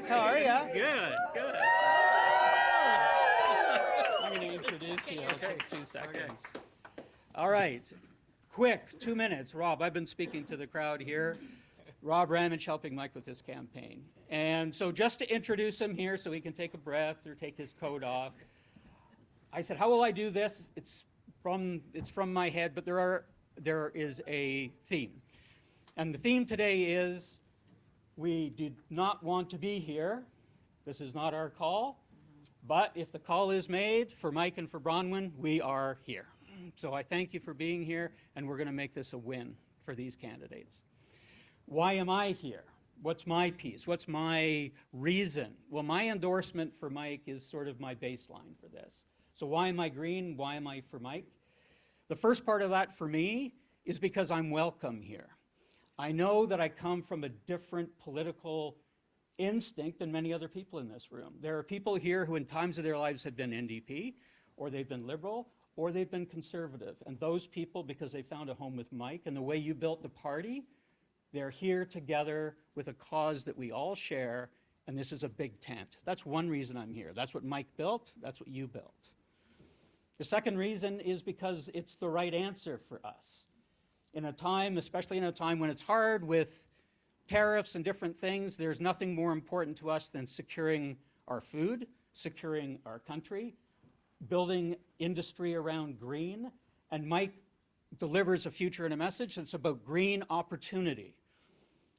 How are ya? Good, good. I'm going to introduce you. I'll take 2 seconds. All right. Quick, 2 minutes. Rob, I've been speaking to the crowd here. Rob Ramage helping Mike with his campaign. And so just to introduce him here so he can take a breath or take his coat off, I said, how will I do this? It's from my head, but there is a theme. And the theme today is we did not want to be here. This is not our call. But if the call is made for Mike and for Bronwyn, we are here. So I thank you for being here, and we're going to make this a win for these candidates. Why am I here? What's my piece? What's my reason? Well, my endorsement for Mike is sort of my baseline for this. So why am I green? Why am I for Mike? The first part of that for me is because I'm welcome here. I know that I come from a different political instinct than many other people in this room. There are people here who in times of their lives have been NDP, or they've been Liberal, or they've been Conservative. And those people, because they found a home with Mike and the way you built the party, they're here together with a cause that we all share, and this is a big tent. That's one reason I'm here. That's what Mike built. That's what you built. The second reason is because it's the right answer for us. In a time, especially in a time when it's hard with tariffs and different things, there's nothing more important to us than securing our food, securing our country, building industry around green, and Mike delivers a future and a message that's about green opportunity.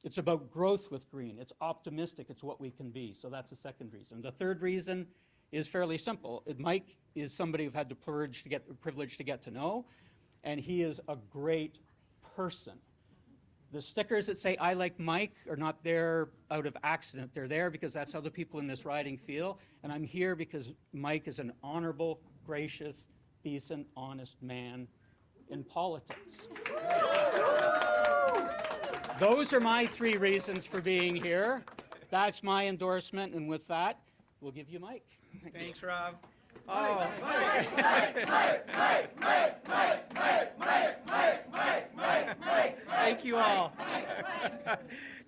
It's about growth with green. It's optimistic. It's what we can be. So that's the second reason. The third reason is fairly simple. Mike is somebody who've had the privilege to get to know, and he is a great person. The stickers that say I like Mike are not there out of accident. They're there because that's how the people in this riding feel. And I'm here because Mike is an honorable, gracious, decent, honest man in politics. Those are my 3 reasons for being here. That's my endorsement, and with that, we'll give you Mike. Thanks, Rob. Thank you all.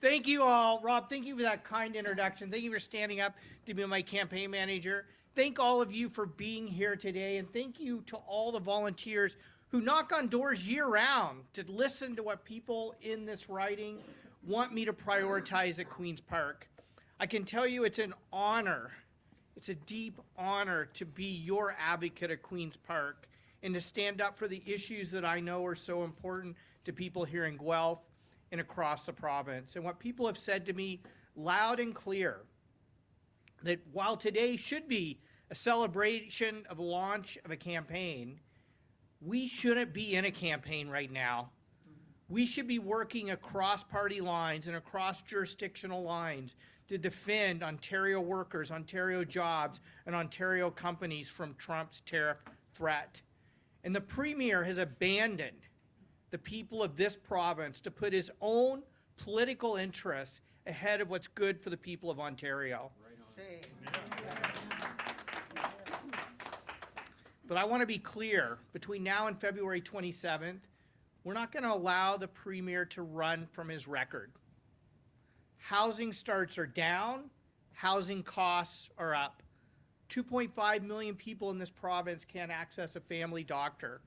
Thank you all. Rob, thank you for that kind introduction. Thank you for standing up to be my campaign manager. Thank all of you for being here today, and thank you to all the volunteers who knock on doors year-round to listen to what people in this riding want me to prioritize at Queen's Park. I can tell you it's an honor. It's a deep honor to be your advocate at Queen's Park and to stand up for the issues that I know are so important to people here in Guelph and across the province. And what people have said to me loud and clear, that while today should be a celebration of the launch of a campaign, we shouldn't be in a campaign right now. We should be working across party lines and across jurisdictional lines to defend Ontario workers, Ontario jobs, and Ontario companies from Trump's tariff threat. And the Premier has abandoned the people of this province to put his own political interests ahead of what's good for the people of Ontario. Right on. But I want to be clear, between now and February 27th, we're not going to allow the Premier to run from his record. Housing starts are down, housing costs are up. 2.5 million people in this province can't access a family doctor.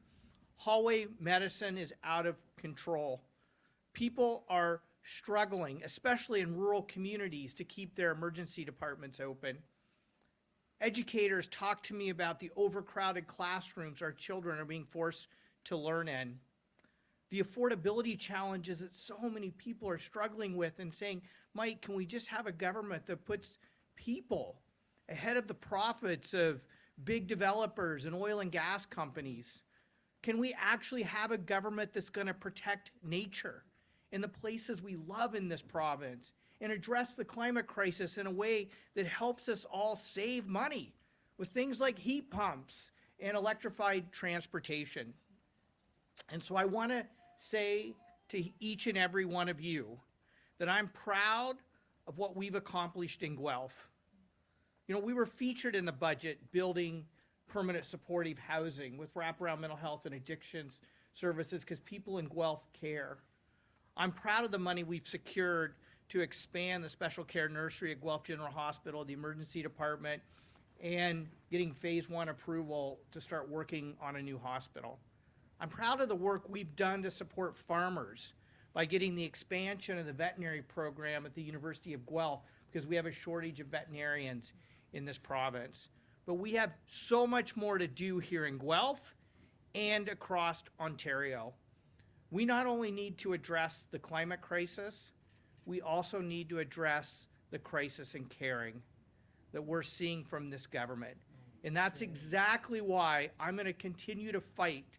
Hallway medicine is out of control. People are struggling, especially in rural communities, to keep their emergency departments open. Educators talk to me about the overcrowded classrooms our children are being forced to learn in. The affordability challenges that so many people are struggling with and saying, Mike, can we just have a government that puts people ahead of the profits of big developers and oil and gas companies? Can we actually have a government that's going to protect nature and the places we love in this province and address the climate crisis in a way that helps us all save money with things like heat pumps and electrified transportation? And so I want to say to each and every one of you that I'm proud of what we've accomplished in Guelph. You know, we were featured in the budget building permanent supportive housing with wraparound mental health and addictions services because people in Guelph care. I'm proud of the money we've secured to expand the special care nursery at Guelph General Hospital, the emergency department, and getting phase 1 approval to start working on a new hospital. I'm proud of the work we've done to support farmers by getting the expansion of the veterinary program at the University of Guelph because we have a shortage of veterinarians in this province. But we have so much more to do here in Guelph and across Ontario. We not only need to address the climate crisis, we also need to address the crisis in caring that we're seeing from this government. And that's exactly why I'm going to continue to fight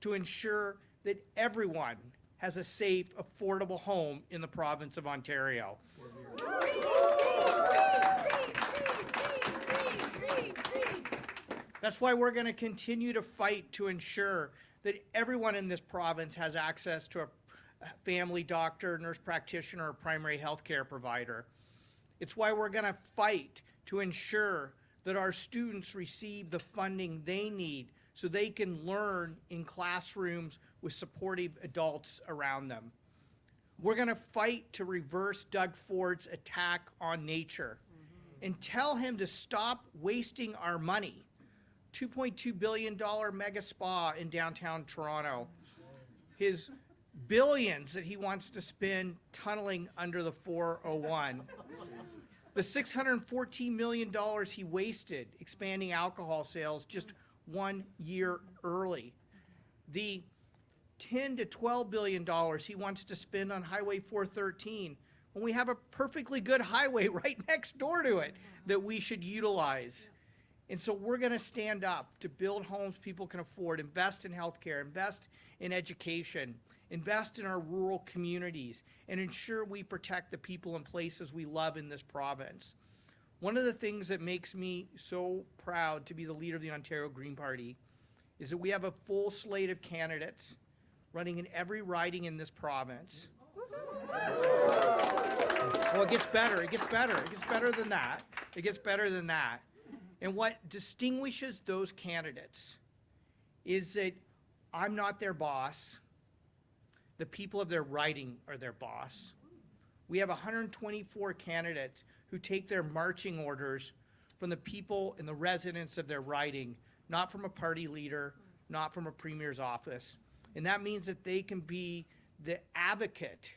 to ensure that everyone has a safe, affordable home in the province of Ontario. That's why we're going to continue to fight to ensure that everyone in this province has access to a family doctor, nurse practitioner, or primary health care provider. It's why we're going to fight to ensure that our students receive the funding they need so they can learn in classrooms with supportive adults around them. We're going to fight to reverse Doug Ford's attack on nature and tell him to stop wasting our money. $2.2 billion mega spa in downtown Toronto. His billions that he wants to spend tunneling under the 401. The $614 million he wasted expanding alcohol sales just 1 year early. The $10 to $12 billion he wants to spend on Highway 413 when we have a perfectly good highway right next door to it that we should utilize. And so we're going to stand up to build homes people can afford, invest in healthcare, invest in education, invest in our rural communities, and ensure we protect the people and places we love in this province. One of the things that makes me so proud to be the leader of the Ontario Green Party is that we have a full slate of candidates running in every riding in this province. Well, it gets better, it gets better, it gets better than that. It gets better than that. And what distinguishes those candidates is that I'm not their boss. The people of their riding are their boss. We have 124 candidates who take their marching orders from the people and the residents of their riding, not from a party leader, not from a premier's office. And that means that they can be the advocate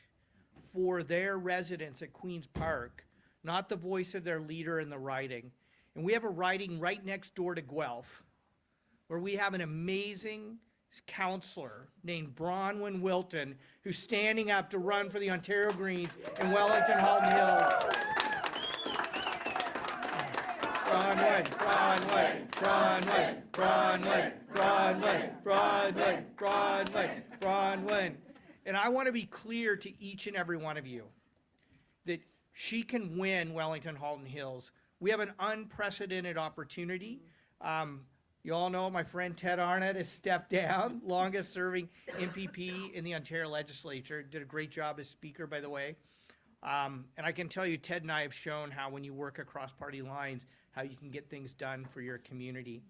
for their residents at Queen's Park, not the voice of their leader in the riding. And we have a riding right next door to Guelph, where we have an amazing counselor named Bronwyn Wilton, who's standing up to run for the Ontario Greens in Wellington Halton Hills. Bronwyn, Bronwyn, Bronwyn, Bronwyn, Bronwyn, Bronwyn, Bronwyn, Bronwyn. And I want to be clear to each and every one of you that she can win Wellington Halton Hills. We have an unprecedented opportunity. You all know my friend Ted Arnott has stepped down, longest serving MPP in the Ontario legislature. Did a great job as speaker, by the way. And I can tell you, Ted and I have shown how when you work across party lines, how you can get things done for your community.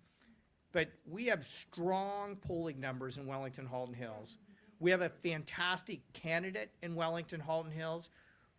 But we have strong polling numbers in Wellington Halton Hills. We have a fantastic candidate in Wellington Halton Hills.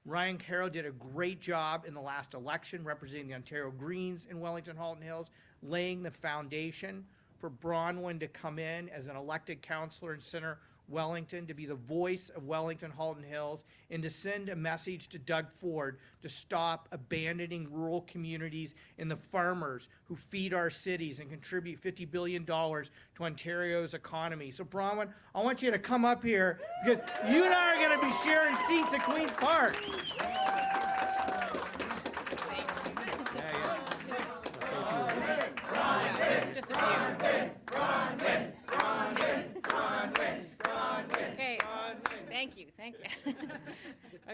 Ryan Carroll did a great job in the last election representing the Ontario Greens in Wellington Halton Hills, laying the foundation for Bronwyn to come in as an elected councillor in Centre Wellington, to be the voice of Wellington Halton Hills, and to send a message to Doug Ford to stop abandoning rural communities and the farmers who feed our cities and contribute $50 billion to Ontario's economy. So Bronwyn, I want you to come up here because you and I are going to be sharing seats at Queen's Park. Just a few. Okay. Thank you.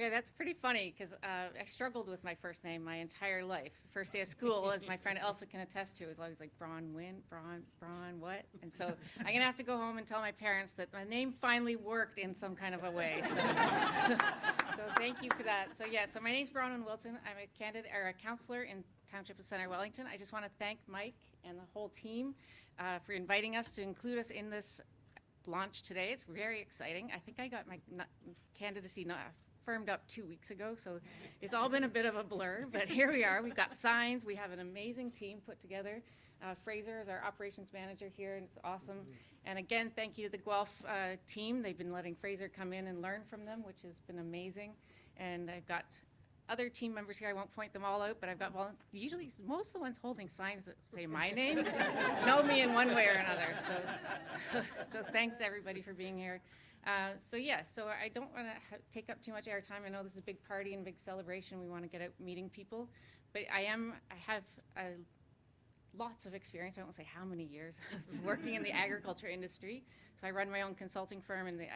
Okay, that's pretty funny because I struggled with my first name my entire life. The first day of school, as my friend Elsa can attest to, was always like Bronwyn, Braun, what? And so I'm going to have to go home and tell my parents that my name finally worked in some kind of a way. So thank you for that. So yeah, so my name's Bronwyn Wilson. I'm a candidate or a counselor in Township of Center Wellington. I just want to thank Mike and the whole team for inviting us to include us in this launch today. It's very exciting. I think I got my candidacy firmed up 2 weeks ago, so it's all been a bit of a blur, but here we are. We've got signs. We have an amazing team put together. Fraser is our operations manager here, and it's awesome. And again, thank you to the Guelph team. They've been letting Fraser come in and learn from them, which has been amazing. And I've got other team members here. I won't point them all out, but I've got usually most of the ones holding signs that say my name know me in one way or another. So thanks everybody for being here. So I don't want to take up too much airtime. I know this is a big party and big celebration. We want to get out meeting people, but I have lots of experience. I won't say how many years working in the agriculture industry. So I run my own consulting firm in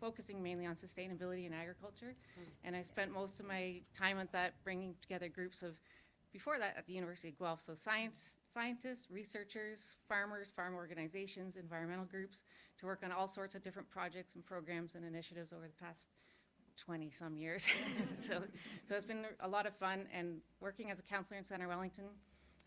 focusing mainly on sustainability in agriculture. And I spent most of my time on that bringing together groups of, before that at the University of Guelph, so scientists, researchers, farmers, farm organizations, environmental groups, to work on all sorts of different projects and programs and initiatives over the past 20 some years. So it's been a lot of fun. And working as a counselor in Center Wellington,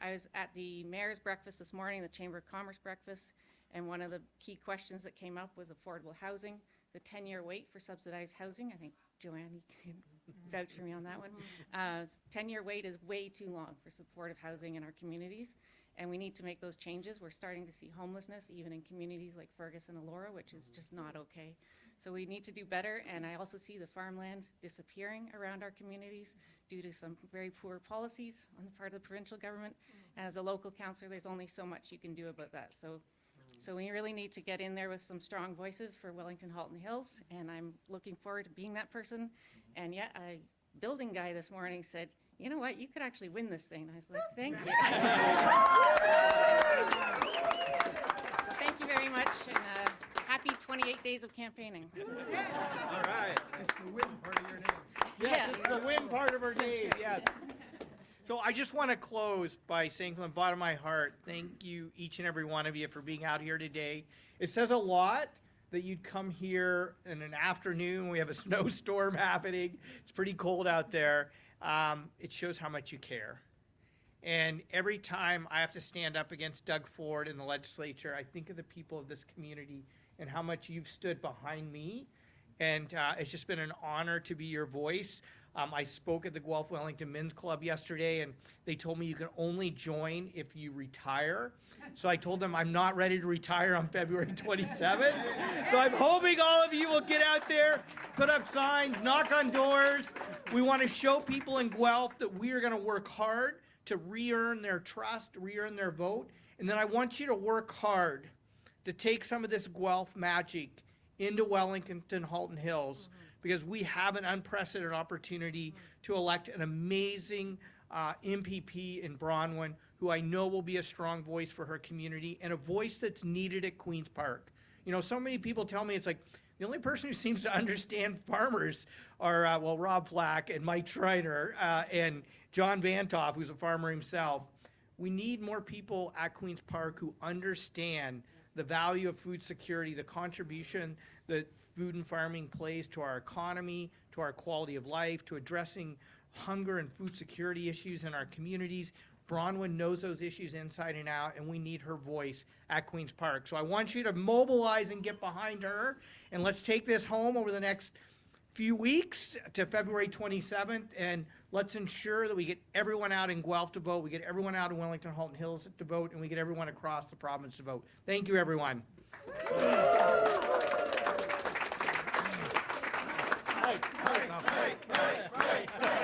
I was at the mayor's breakfast this morning, the Chamber of Commerce breakfast, and one of the key questions that came up was affordable housing, the 10-year wait for subsidized housing. I think Joanne, you can vouch for me on that one. 10-year wait is way too long for supportive housing in our communities, and we need to make those changes. We're starting to see homelessness even in communities like Fergus and Elora, which is just not okay. So we need to do better, and I also see the farmland disappearing around our communities due to some very poor policies on the part of the provincial government. And as a local councillor, there's only so much you can do about that. So we really need to get in there with some strong voices for Wellington Halton Hills, and I'm looking forward to being that person. And yet, a building guy this morning said, you know what, you could actually win this thing. And I was like, thank you. So thank you very much, and happy 28 days of campaigning. All right. It's the win part of your name. Yes, it's the win part of our name, yes. So I just want to close by saying from the bottom of my heart, thank you, each and every one of you, for being out here today. It says a lot that you'd come here in an afternoon. We have a snowstorm happening. It's pretty cold out there. It shows how much you care. And every time I have to stand up against Doug Ford in the legislature, I think of the people of this community and how much you've stood behind me. And it's just been an honor to be your voice. I spoke at the Guelph Wellington Men's Club yesterday, and they told me you can only join if you retire. So I told them I'm not ready to retire on February 27th. So I'm hoping all of you will get out there, put up signs, knock on doors. We want to show people in Guelph that we are going to work hard to re-earn their trust, re-earn their vote. And then I want you to work hard to take some of this Guelph magic into Wellington Halton Hills, because we have an unprecedented opportunity to elect an amazing MPP in Bronwyn, who I know will be a strong voice for her community and a voice that's needed at Queen's Park. You know, so many people tell me it's like the only person who seems to understand farmers are, Rob Flack and Mike Schreiner and John Vantoff, who's a farmer himself. We need more people at Queen's Park who understand the value of food security, the contribution that food and farming plays to our economy, to our quality of life, to addressing hunger and food security issues in our communities. Bronwyn knows those issues inside and out, and we need her voice at Queen's Park. So I want you to mobilize and get behind her, and let's take this home over the next few weeks to February 27th, and let's ensure that we get everyone out in Guelph to vote, we get everyone out in Wellington Halton Hills to vote, and we get everyone across the province to vote. Thank you, everyone. Right.